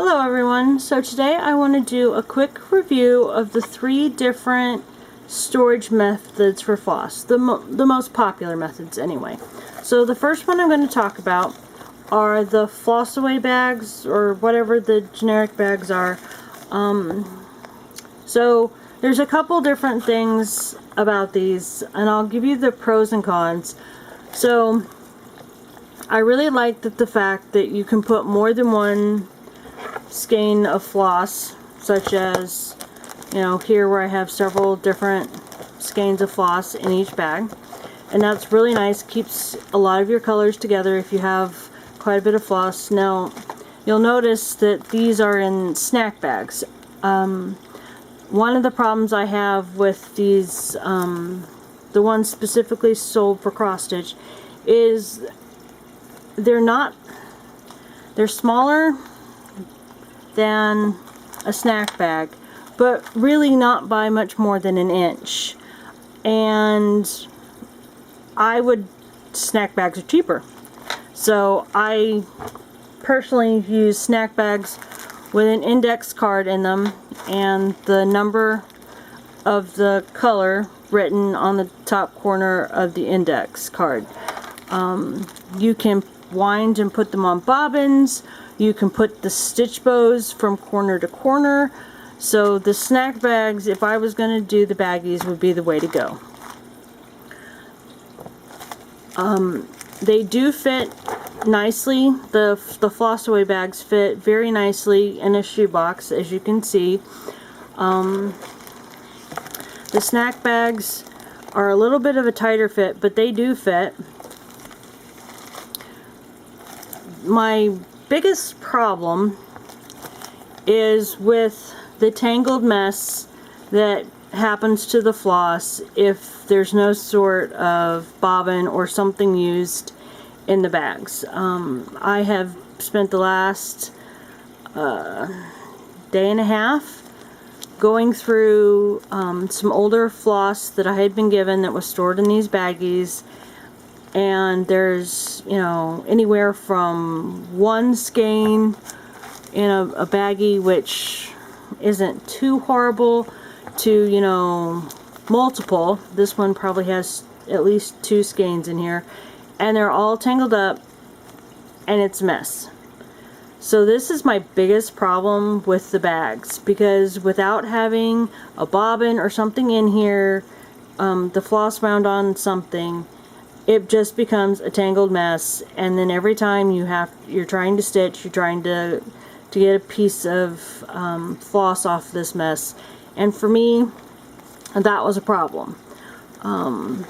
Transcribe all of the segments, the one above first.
Hello everyone, so today I want to do a quick review of the 3 different storage methods for floss, the most popular methods anyway. So the first one I'm going to talk about are the floss away bags, or whatever the generic bags are. So there's a couple different things about these, and I'll give you the pros and cons. So I really like the fact that you can put more than one skein of floss, such as, you know, here where I have several different skeins of floss in each bag, and that's really nice. Keeps a lot of your colors together if you have quite a bit of floss. Now you'll notice that these are in snack bags. One of the problems I have with these, the ones specifically sold for cross stitch, is they're smaller than a snack bag, but really not by much more than an inch. And snack bags are cheaper, so I personally use snack bags with an index card in them and the number of the color written on the top corner of the index card. You can wind and put them on bobbins. You can put the stitch bows from corner to corner. So the snack bags, if I was going to do the baggies, would be the way to go. They do fit nicely. The floss away bags fit very nicely in a shoebox, as you can see. The snack bags are a little bit of a tighter fit, but they do fit. My biggest problem is with the tangled mess that happens to the floss if there's no sort of bobbin or something used in the bags. I have spent the last day and a half going through some older floss that I had been given that was stored in these baggies, and there's, you know, anywhere from 1 skein in a baggie, which isn't too horrible, to, you know, multiple. This one probably has at least 2 skeins in here, and they're all tangled up and it's a mess. So this is my biggest problem with the bags, because without having a bobbin or something in here, the floss wound on something, it just becomes a tangled mess. And then every time you're trying to stitch, you're trying to get a piece of floss off this mess. And for me, that was a problem. I'm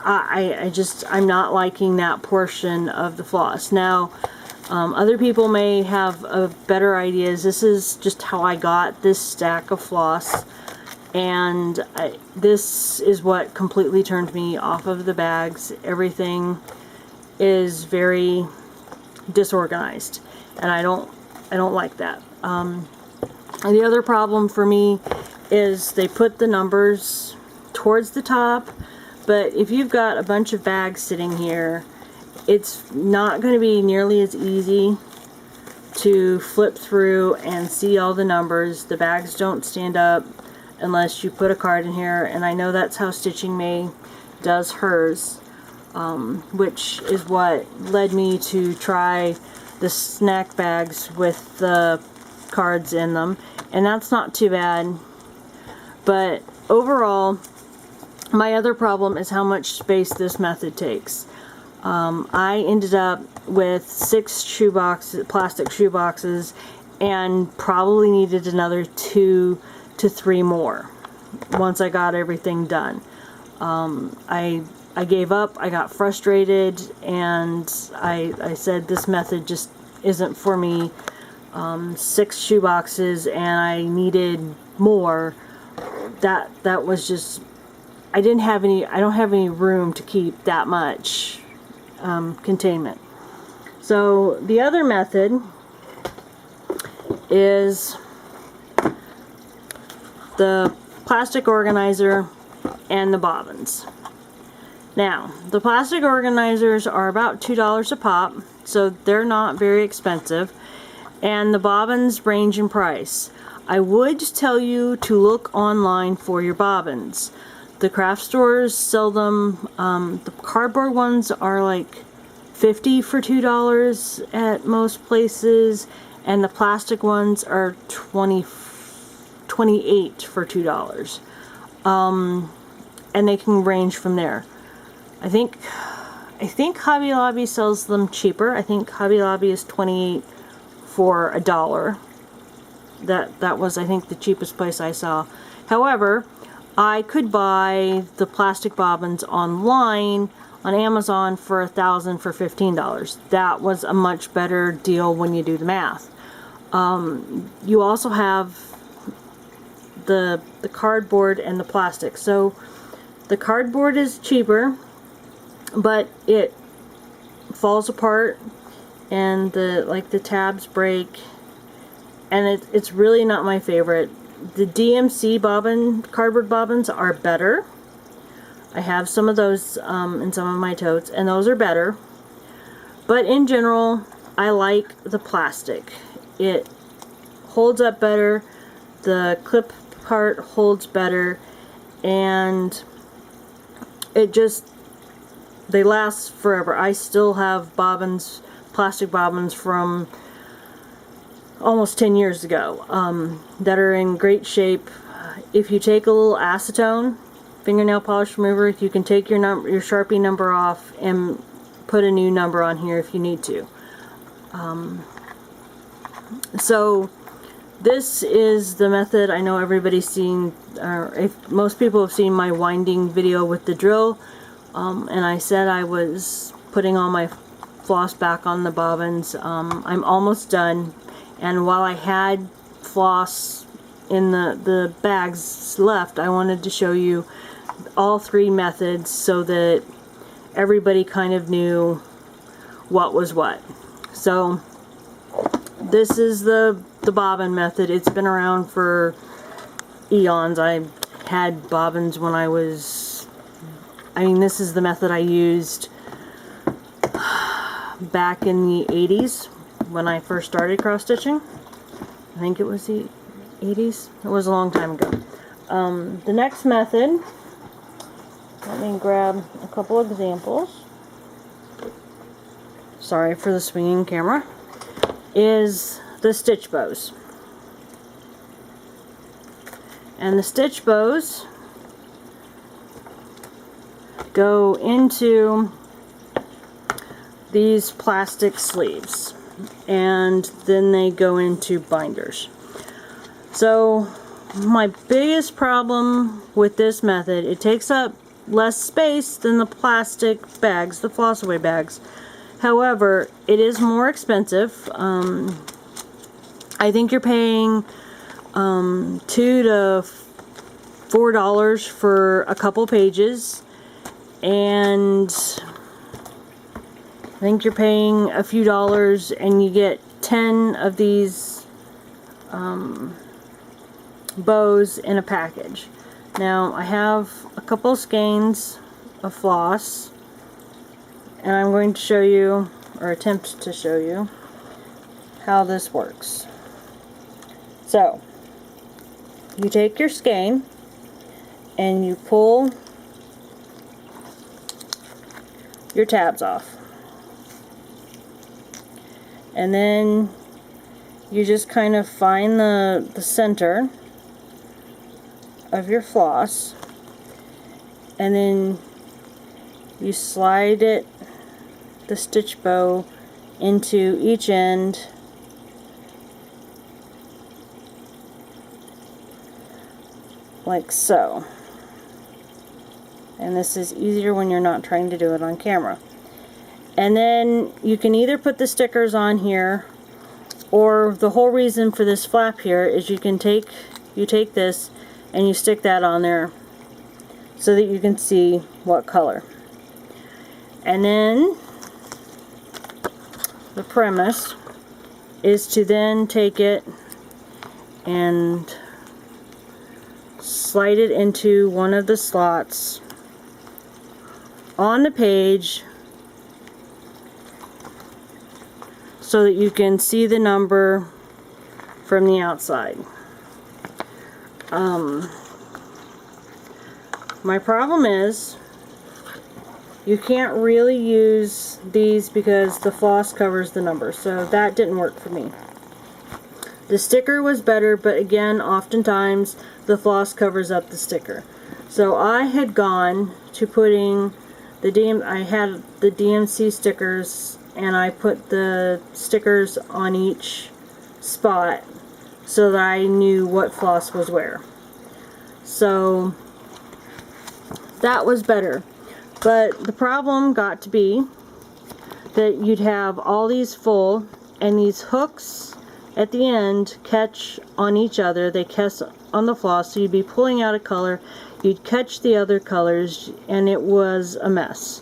not liking that portion of the floss. Now, other people may have better ideas. This is just how I got this stack of floss, and this is what completely turned me off of the bags. Everything is very disorganized, and I don't like that. And the other problem for me is they put the numbers towards the top, but if you've got a bunch of bags sitting here, it's not going to be nearly as easy to flip through and see all the numbers. The bags don't stand up unless you put a card in here, and I know that's how Stitching May does hers, which is what led me to try the snack bags with the cards in them, and that's not too bad. But overall, my other problem is how much space this method takes. I ended up with 6 plastic shoe boxes, and probably needed another 2 to 3 more once I got everything done. I gave up. I got frustrated, and I said this method just isn't for me. 6 shoe boxes, and I needed more. That was just, I don't have any room to keep that much containment. So the other method is the plastic organizer and the bobbins. Now, the plastic organizers are about $2 a pop, so they're not very expensive. And the bobbins range in price. I would tell you to look online for your bobbins. The craft stores sell them. The cardboard ones are like $50 for $2 at most places, and the plastic ones are $28 for $2. And they can range from there. I think Hobby Lobby sells them cheaper. I think Hobby Lobby is $28 for $1. That was, I think, the cheapest place I saw. However, I could buy the plastic bobbins online on Amazon for $1,000 for $15. That was a much better deal when you do the math. You also have the cardboard and the plastic. So the cardboard is cheaper, but it falls apart and the tabs break, and it's really not my favorite. The DMC cardboard bobbins are better. I have some of those in some of my totes, and those are better. But in general, I like the plastic. It holds up better. The clip part holds better, and they last forever. I still have bobbins, plastic bobbins from almost 10 years ago that are in great shape. If you take a little acetone fingernail polish remover, you can take your Sharpie number off and put a new number on here if you need to. So this is the method. I know everybody's seen, or if most people have seen my winding video with the drill, and I said I was putting all my floss back on the bobbins. I'm almost done, and while I had floss in the bags left, I wanted to show you all three methods so that everybody kind of knew what was what. So this is the bobbin method. It's been around for eons. I had bobbins when this is the method I used back in the 80s when I first started cross stitching. I think it was the 80s. It was a long time ago. The next method, let me grab a couple examples. Sorry for the swinging camera. Is the stitch bows. And the stitch bows go into these plastic sleeves, and then they go into binders. So my biggest problem with this method, it takes up less space than the plastic bags, the floss away bags. However, it is more expensive. I think you're paying $2 to $4 for a couple pages, and I think you're paying a few dollars and you get 10 of these bows in a package. Now I have a couple skeins of floss, and I'm going to show you, or attempt to show you, how this works. So you take your skein and you pull your tabs off, and then you just kind of find the center of your floss, and then you slide the stitch bow into each end like so. And this is easier when you're not trying to do it on camera. And then you can either put the stickers on here, or the whole reason for this flap here is you take this and you stick that on there so that you can see what color. And then the premise is to then take it and slide it into one of the slots on the page so that you can see the number from the outside. My problem is you can't really use these because the floss covers the number, so that didn't work for me. The sticker was better, but again, oftentimes the floss covers up the sticker. So I had gone to putting I had the DMC stickers, and I put the stickers on each spot so that I knew what floss was where. So that was better. But the problem got to be that you'd have all these full, and these hooks at the end catch on each other. They catch on the floss, so you'd be pulling out a color, you'd catch the other colors, and it was a mess.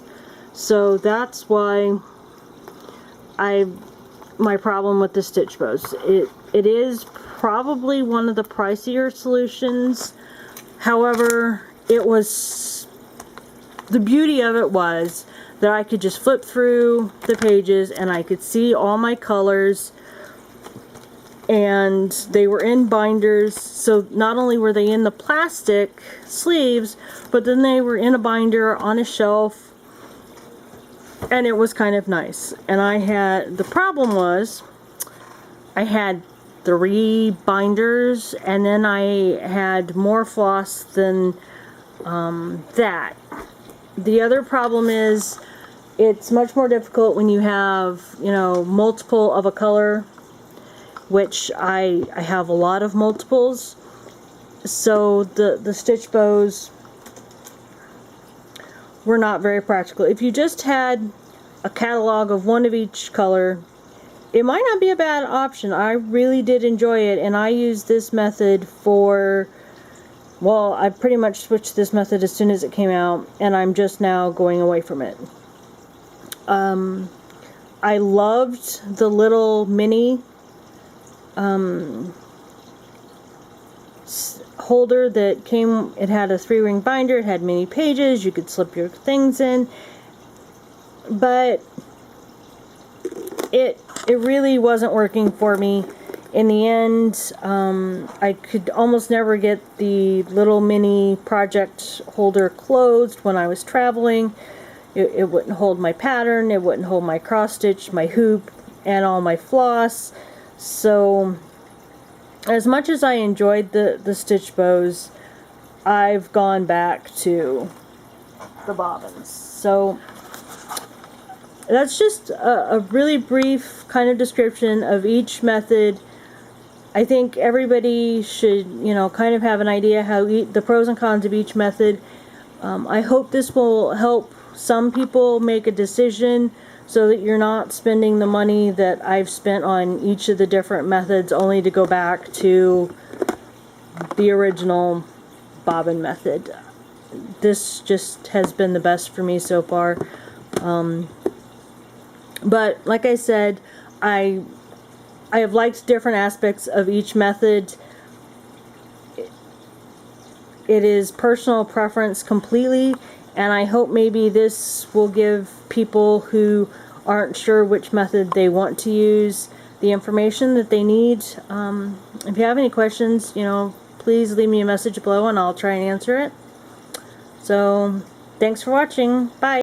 So that's why my problem with the stitch bows. It is probably one of the pricier solutions. However, the beauty of it was that I could just flip through the pages and I could see all my colors, and they were in binders. So not only were they in the plastic sleeves, but then they were in a binder on a shelf, and it was kind of nice. And the problem was I had 3 binders, and then I had more floss than that. The other problem is it's much more difficult when you have, multiple of a color, which I have a lot of multiples. So the stitch bows were not very practical. If you just had a catalog of one of each color, it might not be a bad option. I really did enjoy it, and I used this method I pretty much switched this method as soon as it came out, and I'm just now going away from it. I loved the little mini holder that came. It had a 3-ring binder, it had many pages, you could slip your things in, but it really wasn't working for me. In the end, I could almost never get the little mini project holder closed when I was traveling. It wouldn't hold my pattern, it wouldn't hold my cross stitch, my hoop, and all my floss. So as much as I enjoyed the stitch bows, I've gone back to the bobbins. So that's just a really brief kind of description of each method. I think everybody should, kind of have an idea how the pros and cons of each method. I hope this will help some people make a decision so that you're not spending the money that I've spent on each of the different methods only to go back to the original bobbin method. This just has been the best for me so far. But like I said, I have liked different aspects of each method. It is personal preference completely, and I hope maybe this will give people who aren't sure which method they want to use the information that they need. If you have any questions, please leave me a message below and I'll try and answer it. So, thanks for watching. Bye.